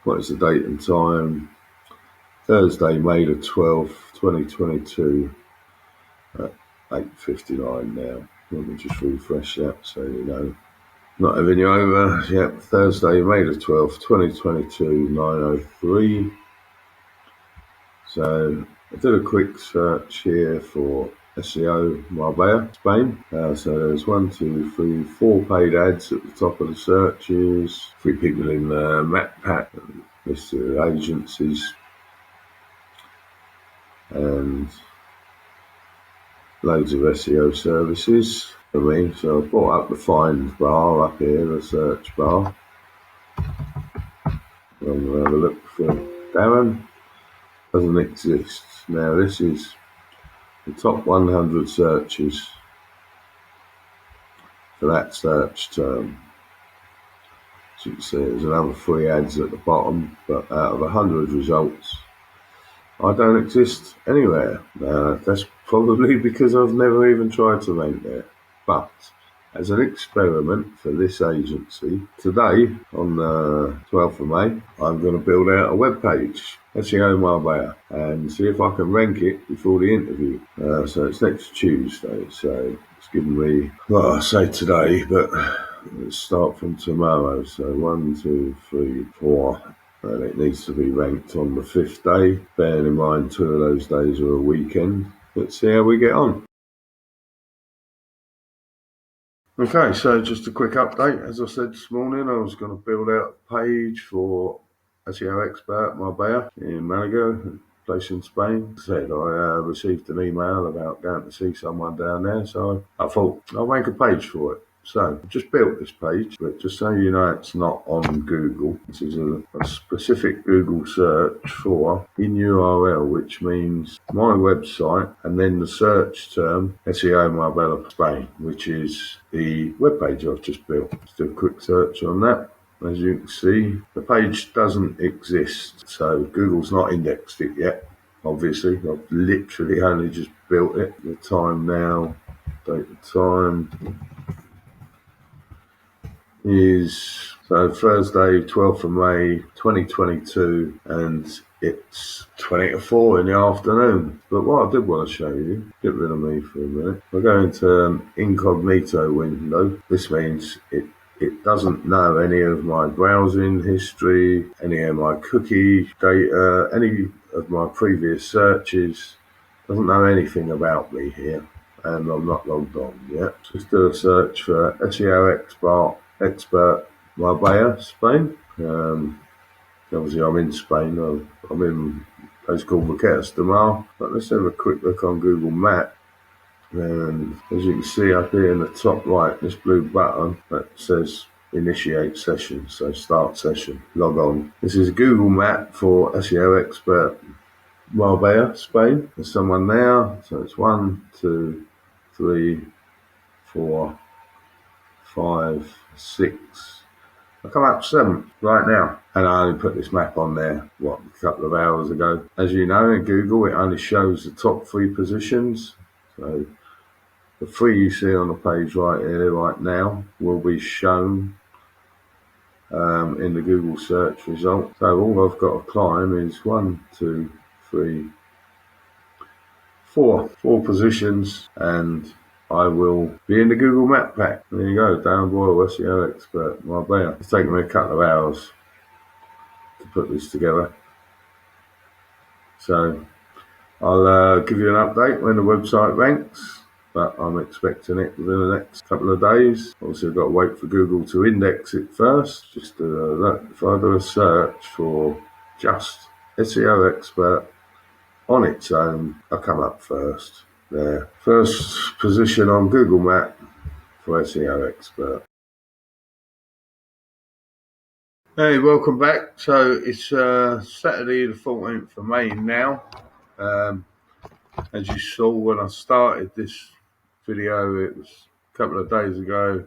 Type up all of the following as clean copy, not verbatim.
What is the date and time? Thursday, May the 12th, 2022 at 8:59 now. Let me just refresh that so you know. Not having you over. Yep, Thursday, May the 12th, 2022, 9:03. So I did a quick search here for SEO Marbella, Spain. So there's 1, 2, 3, 4 paid ads at the top of the searches. 3 people in the map pack, listed agencies, and loads of SEO services for me. So I brought up the find bar up here, the search bar. I'm going to have a look for Darren. Doesn't exist. Now this is the top 100 searches for that search term. As you can see, there's another 3 ads at the bottom, but out of 100 results, I don't exist anywhere. That's probably because I've never even tried to rank there. But as an experiment for this agency, today, on the 12th of May, I'm going to build out a web page, SEO Marbella, and see if I can rank it before the interview. So it's next Tuesday, so it's given me, well, I say today, but let's start from tomorrow. So 1, 2, 3, 4. And it needs to be ranked on the 5th day, bearing in mind 2 of those days are a weekend. Let's see how we get on. Okay, so just a quick update. As I said this morning, I was going to build out a page for SEO Expert Marbella in Malaga, place in Spain. As I said, I received an email about going to see someone down there, so I thought I'll make a page for it. So I've just built this page, but just so you know, it's not on Google. This is a specific Google search for in URL, which means my website and then the search term SEO Marbella Spain, which is the web page I've just built. Let's do a quick search on that. As you can see, the page doesn't exist, so Google's not indexed it yet. Obviously, I've literally only just built it. The time now, date and time is so Thursday, 12th of May, 2022, and it's 20 to 4 in the afternoon. But what I did want to show you, get rid of me for a minute. We're going to an incognito window. This means it doesn't know any of my browsing history, any of my cookie data, any of my previous searches. Doesn't know anything about me here, and I'm not logged on yet. Just do a search for SEO Expert Marbella, Spain. Obviously, I'm in Spain. I'm in a place called Roquetas de Mar. But let's have a quick look on Google Maps. And as you can see up here in the top right, this blue button that says initiate session, so start session, log on. This is a Google map for SEO Expert Marbella, Spain. There's someone there, so it's 1, 2, 3, 4, 5, 6. I come up 7 right now, and I only put this map on there, a couple of hours ago. As you know, in Google, it only shows the top 3 positions. So the 3 you see on the page right here, right now, will be shown in the Google search result. So all I've got to climb is 1, 2, 3, 4 positions, and I will be in the Google Map pack. There you go, Dan Boyle, SEO Expert Marbella. It's taken me a couple of hours to put this together. So I'll give you an update when the website ranks, but I'm expecting it within the next couple of days. Obviously, I've got to wait for Google to index it first. Just look, if I do a search for just SEO Expert on its own, I'll come up first. There, first position on Google Map for SEO Expert. Hey, welcome back. So it's Saturday the 14th of May now. As you saw when I started this video, it was a couple of days ago.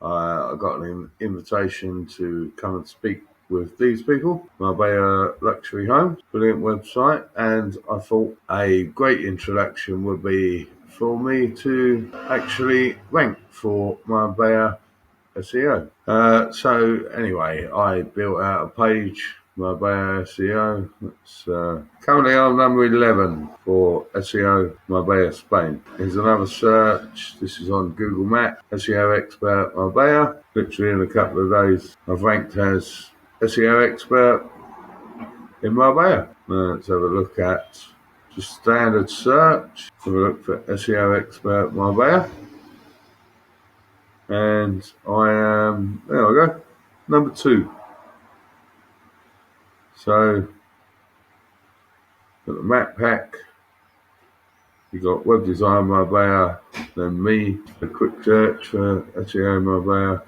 I got an invitation to come and speak with these people, Marbella Luxury Homes, brilliant website, and I thought a great introduction would be for me to actually rank for Marbella SEO. So anyway, I built out a page Marbella SEO. That's currently I'm number 11 for SEO Marbella Spain. Here's another search. This is on Google Maps. SEO expert Marbella. Literally in a couple of days, I've ranked as SEO expert in Marbella. Let's have a look at just standard search. Have a look for SEO expert Marbella. And I am, there we go, number 2. So, got the map pack, you got web design Marbella, then me, a quick search for SEO Marbella,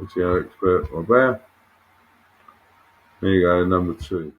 SEO expert Marbella. There you go, number 2.